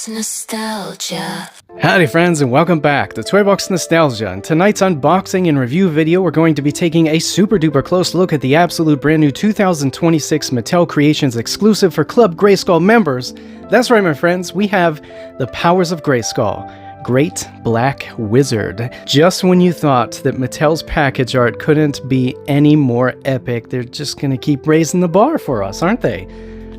Nostalgia. Howdy friends and welcome back to Toy Box Nostalgia. In tonight's unboxing and review video, we're going to be taking a super duper close look at the absolute brand new 2026 Mattel Creations exclusive for Club Grayskull members. That's right my friends, we have the Powers of Grayskull. Great Black Wizard. Just when you thought that Mattel's package art couldn't be any more epic, they're just gonna keep raising the bar for us, aren't they?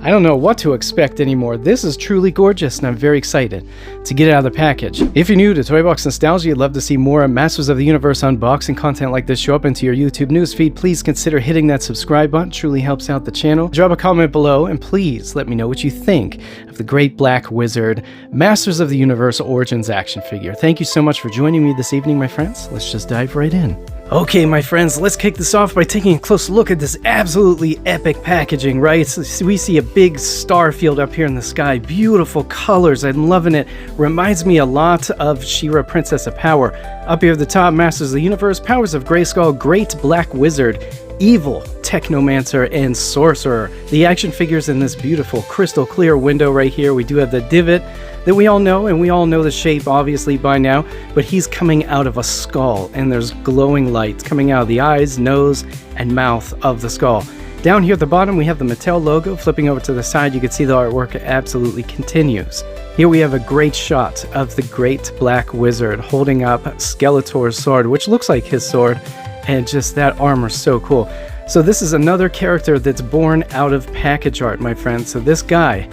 I don't know what to expect anymore. This is truly gorgeous and I'm very excited to get it out of the package. If you're new to Toy Box Nostalgia, you'd love to see more Masters of the Universe unboxing content like this show up into your YouTube newsfeed, please consider hitting that subscribe button. It truly helps out the channel. Drop a comment below and please let me know what you think of the Great Black Wizard Masters of the Universe Origins action figure. Thank you so much for joining me this evening, my friends. Let's just dive right in. Okay, my friends, let's kick this off by taking a close look at this absolutely epic packaging, right? So we see a big star field up here in the sky, beautiful colors, I'm loving it. Reminds me a lot of She-Ra Princess of Power. Up here at the top, Masters of the Universe, Powers of Grayskull, Great Black Wizard, Evil Technomancer, and Sorcerer. The action figures in this beautiful crystal clear window right here. We do have the divot that we all know, and we all know the shape obviously by now, but he's coming out of a skull, and there's glowing lights coming out of the eyes, nose, and mouth of the skull. Down here at the bottom we have the Mattel logo. Flipping over to the side you can see the artwork absolutely continues. Here we have a great shot of the Great Black Wizard holding up Skeletor's sword, which looks like his sword, and just that armor's so cool. So this is another character that's born out of package art, my friends. So this guy,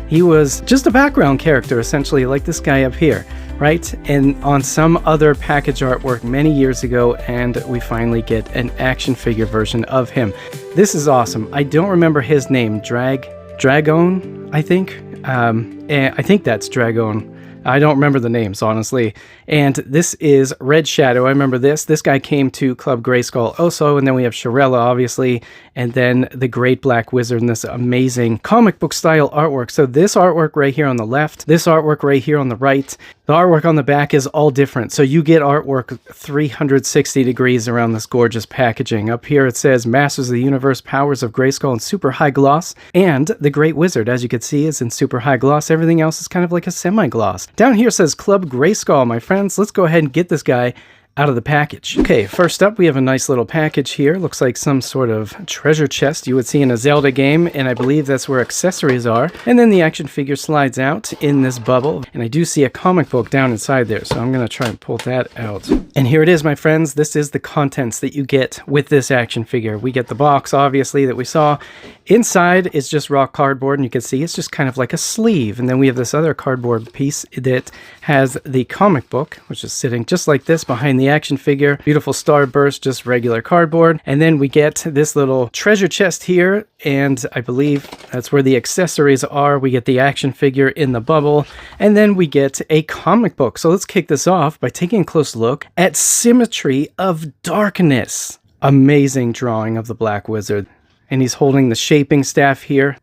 he was just a background character, essentially, like this guy up here, right? And on some other package artwork many years ago, and we finally get an action figure version of him. This is awesome. I don't remember his name. Draego-Man, I think. I think that's Draego-Man. I don't remember the names, honestly. And this is Red Shadow. I remember this. This guy came to Club Grayskull also, and then we have Shirella, obviously, and then the Great Black Wizard in this amazing comic book style artwork. So this artwork right here on the left, this artwork right here on the right, the artwork on the back is all different. So you get artwork 360 degrees around this gorgeous packaging. Up here it says Masters of the Universe, Powers of Grayskull in super high gloss, and the Great Wizard, as you can see, is in super high gloss. Everything else is kind of like a semi-gloss. Down here says Club Grayskull, my friends. Let's go ahead and get this guy out of the package. Okay, first up we have a nice little package here. Looks like some sort of treasure chest you would see in a Zelda game, and I believe that's where accessories are. And then the action figure slides out in this bubble, and I do see a comic book down inside there, so I'm gonna try and pull that out. And here it is, my friends. This is the contents that you get with this action figure. We get the box, obviously, that we saw. Inside is just raw cardboard, and you can see it's just kind of like a sleeve. And then we have this other cardboard piece that has the comic book, which is sitting just like this behind the action figure. Beautiful starburst, just regular cardboard. And then we get this little treasure chest here, and I believe that's where the accessories are. We get the action figure in the bubble, and then we get a comic book. So let's kick this off by taking a close look at Symmetry of Darkness. Amazing drawing of the Black Wizard. And he's holding the shaping staff here.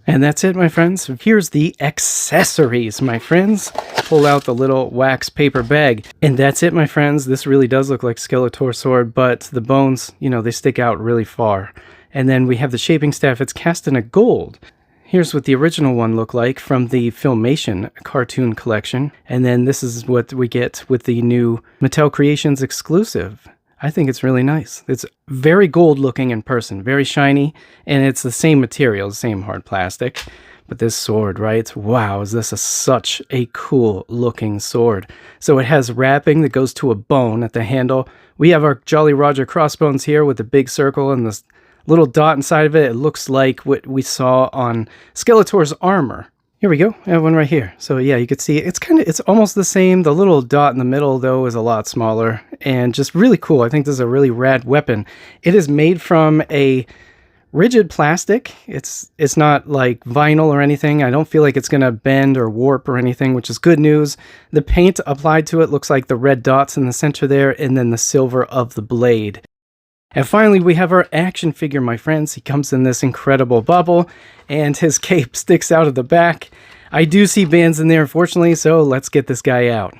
And that's it, my friends. Here's the accessories, my friends. Pull out the little wax paper bag. And that's it, my friends. This really does look like Skeletor's sword, but the bones, you know, they stick out really far. And then we have the shaping staff. It's cast in a gold. Here's what the original one looked like from the Filmation cartoon collection. And then this is what we get with the new Mattel Creations exclusive. I think it's really nice. It's very gold looking in person, very shiny, and it's the same material, the same hard plastic. But this sword, right? Wow, is this such a cool looking sword. So it has wrapping that goes to a bone at the handle. We have our Jolly Roger crossbones here with the big circle and this little dot inside of it. It looks like what we saw on Skeletor's armor. Here we go. I have one right here. So yeah, you can see it's almost the same. The little dot in the middle though is a lot smaller and just really cool. I think this is a really rad weapon. It is made from a rigid plastic. It's not like vinyl or anything. I don't feel like it's gonna bend or warp or anything, which is good news. The paint applied to it looks like the red dots in the center there, and then the silver of the blade. And finally, we have our action figure, my friends. He comes in this incredible bubble, and his cape sticks out of the back. I do see bands in there, unfortunately, so let's get this guy out.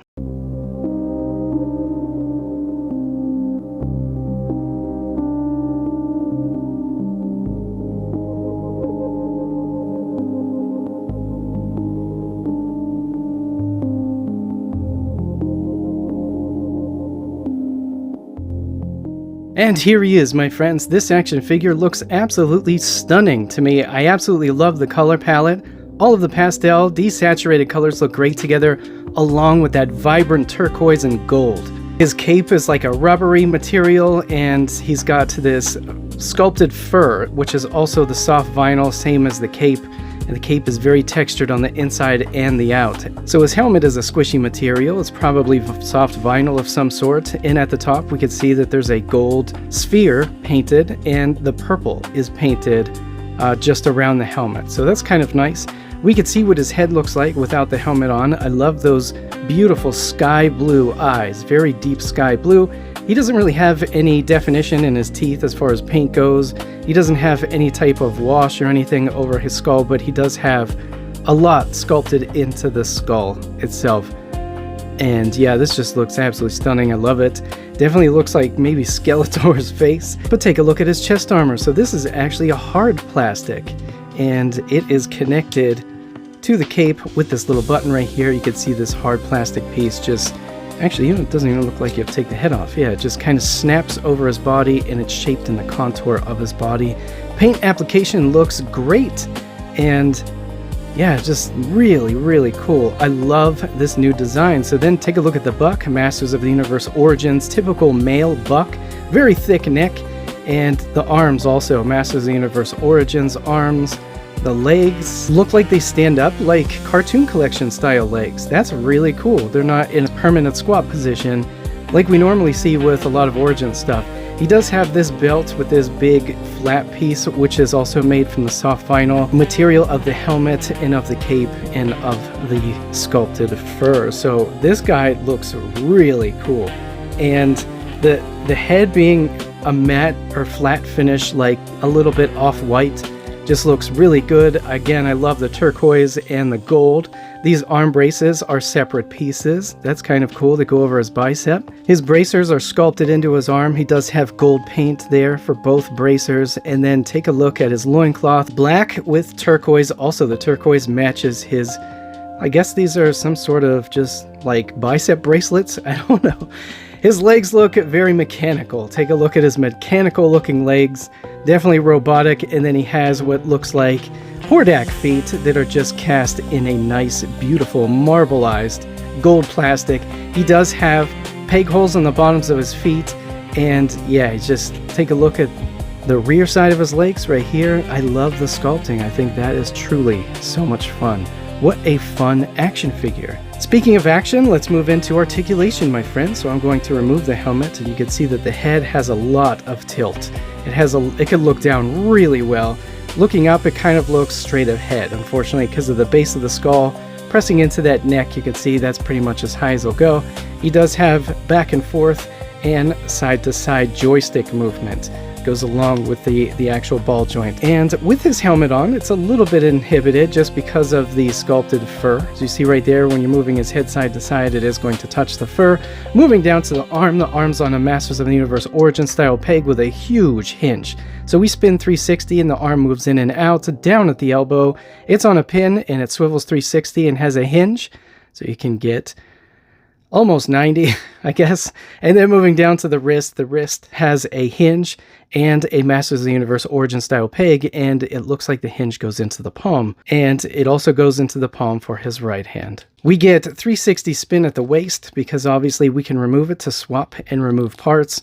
And here he is, my friends. This action figure looks absolutely stunning to me. I absolutely love the color palette. All of the pastel, desaturated colors look great together, along with that vibrant turquoise and gold. His cape is like a rubbery material, and he's got this sculpted fur, which is also the soft vinyl, same as the cape. And the cape is very textured on the inside and the out. So his helmet is a squishy material. It's probably soft vinyl of some sort. And at the top, we can see that there's a gold sphere painted, and the purple is painted just around the helmet. So that's kind of nice. We can see what his head looks like without the helmet on. I love those beautiful sky blue eyes, very deep sky blue. He doesn't really have any definition in his teeth as far as paint goes. He doesn't have any type of wash or anything over his skull, but he does have a lot sculpted into the skull itself. And yeah, this just looks absolutely stunning. I love it. Definitely looks like maybe Skeletor's face. But take a look at his chest armor. So this is actually a hard plastic, and it is connected to the cape with this little button right here. You can see this hard plastic piece just... Actually, it doesn't even look like you have to take the head off. Yeah, it just kind of snaps over his body, and it's shaped in the contour of his body. Paint application looks great, and yeah, just really, really cool. I love this new design. So then take a look at the buck, Masters of the Universe Origins, typical male buck, very thick neck, and the arms also, Masters of the Universe Origins arms. The legs look like they stand up like Cartoon Collection style legs. That's really cool. They're not in a permanent squat position like we normally see with a lot of Origin stuff. He does have this belt with this big flat piece, which is also made from the soft vinyl material of the helmet and of the cape and of the sculpted fur. So this guy looks really cool. And the head being a matte or flat finish, like a little bit off-white, just looks really good. Again, I love the turquoise and the gold. These arm braces are separate pieces. That's kind of cool. They go over his bicep. His bracers are sculpted into his arm. He does have gold paint there for both bracers. And then take a look at his loincloth. Black with turquoise. Also, the turquoise matches his... I guess these are some sort of just like bicep bracelets. I don't know. His legs look very mechanical. Take a look at his mechanical looking legs. Definitely robotic. And then he has what looks like Hordak feet that are just cast in a nice, beautiful, marbleized gold plastic. He does have peg holes on the bottoms of his feet. And yeah, just take a look at the rear side of his legs right here. I love the sculpting. I think that is truly so much fun. What a fun action figure. Speaking of action, let's move into articulation, my friend. So I'm going to remove the helmet, and you can see that the head has a lot of tilt. It can look down really well. Looking up, it kind of looks straight ahead. Unfortunately, because of the base of the skull pressing into that neck, you can see that's pretty much as high as it'll go. He does have back and forth and side to side joystick movement. Goes along with the actual ball joint. And with his helmet on, it's a little bit inhibited just because of the sculpted fur. As you see right there, when you're moving his head side to side, it is going to touch the fur. Moving down to the arm's on a Masters of the Universe Origin style peg with a huge hinge. So we spin 360 and the arm moves in and out, down at the elbow. It's on a pin and it swivels 360 and has a hinge. So you can get almost 90, I guess. And then moving down to the wrist has a hinge and a Masters of the Universe Origin style peg, and it looks like the hinge goes into the palm, and it also goes into the palm for his right hand. We get 360 spin at the waist because obviously we can remove it to swap and remove parts.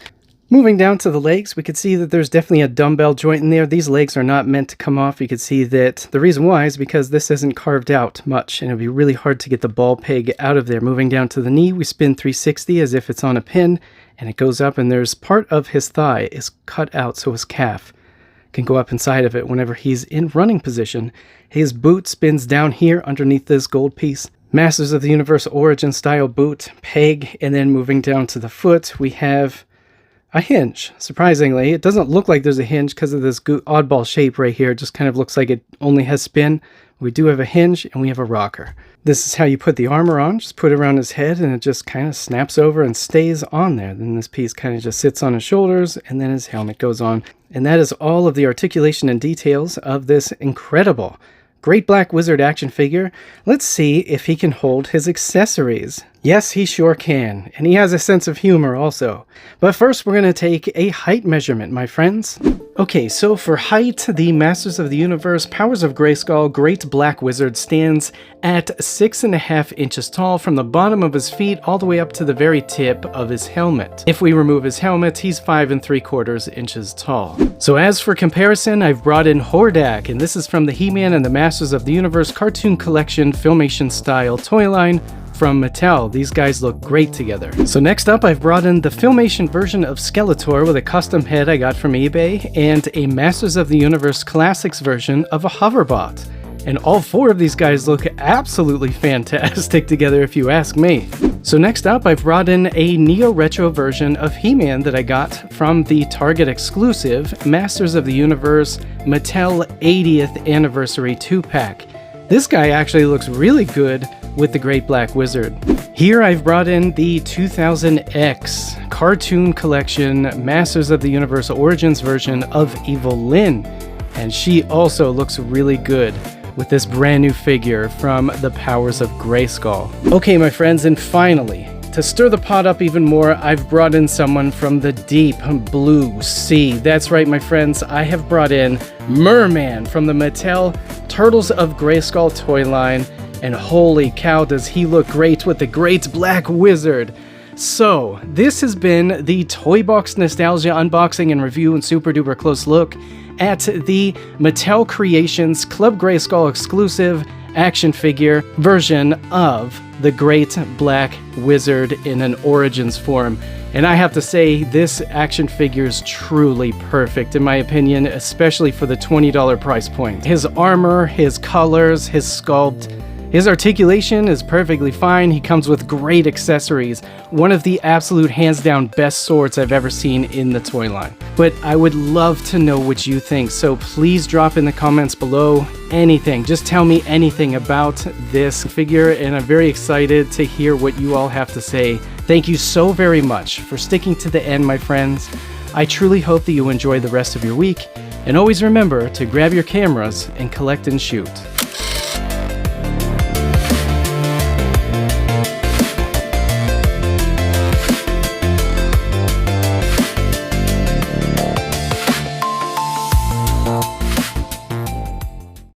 Moving down to the legs, we can see that there's definitely a dumbbell joint in there. These legs are not meant to come off. You can see that the reason why is because this isn't carved out much, and it'll be really hard to get the ball peg out of there. Moving down to the knee, we spin 360 as if it's on a pin, and it goes up, and there's part of his thigh is cut out, so his calf can go up inside of it whenever he's in running position. His boot spins down here underneath this gold piece. Masters of the Universe Origin style boot, peg, and then moving down to the foot, we have a hinge. Surprisingly, it doesn't look like there's a hinge because of this oddball shape right here. It just kind of looks like it only has spin. We do have a hinge and we have a rocker. This is how you put the armor on. Just put it around his head and it just kind of snaps over and stays on there. Then this piece kind of just sits on his shoulders and then his helmet goes on. And that is all of the articulation and details of this incredible Great Black Wizard action figure. Let's see if he can hold his accessories. Yes, he sure can, and he has a sense of humor also. But first we're going to take a height measurement, my friends. Okay, so for height, the Masters of the Universe Powers of Grayskull Great Black Wizard stands at 6.5 inches tall from the bottom of his feet all the way up to the very tip of his helmet. If we remove his helmet, he's 5 3/4 inches tall. So as for comparison, I've brought in Hordak, and this is from the He-Man and the Masters of the Universe Cartoon Collection Filmation Style toy line from Mattel. These guys look great together. So next up, I've brought in the Filmation version of Skeletor with a custom head I got from eBay, and a Masters of the Universe Classics version of a Hoverbot. And all four of these guys look absolutely fantastic together if you ask me. So next up, I've brought in a neo-retro version of He-Man that I got from the Target exclusive Masters of the Universe Mattel 80th Anniversary 2-pack. This guy actually looks really good with the Great Black Wizard. Here I've brought in the 2000X Cartoon Collection Masters of the Universe Origins version of Evil Lynn, and she also looks really good with this brand new figure from the Powers of Grayskull. Okay, my friends, and finally, to stir the pot up even more, I've brought in someone from the deep blue sea. That's right, my friends, I have brought in Merman from the Mattel Turtles of Grayskull toy line, and holy cow, does he look great with the Great Black Wizard. So, this has been the Toy Box Nostalgia unboxing and review and super duper close look at the Mattel Creations Club Grayskull exclusive action figure version of the Great Black Wizard in an Origins form. And I have to say, this action figure is truly perfect in my opinion, especially for the $20 price point. His armor, his colors, his sculpt, his articulation is perfectly fine. He comes with great accessories. One of the absolute hands-down best swords I've ever seen in the toy line. But I would love to know what you think, so please drop in the comments below anything. Just tell me anything about this figure, and I'm very excited to hear what you all have to say. Thank you so very much for sticking to the end, my friends. I truly hope that you enjoy the rest of your week, and always remember to grab your cameras and collect and shoot.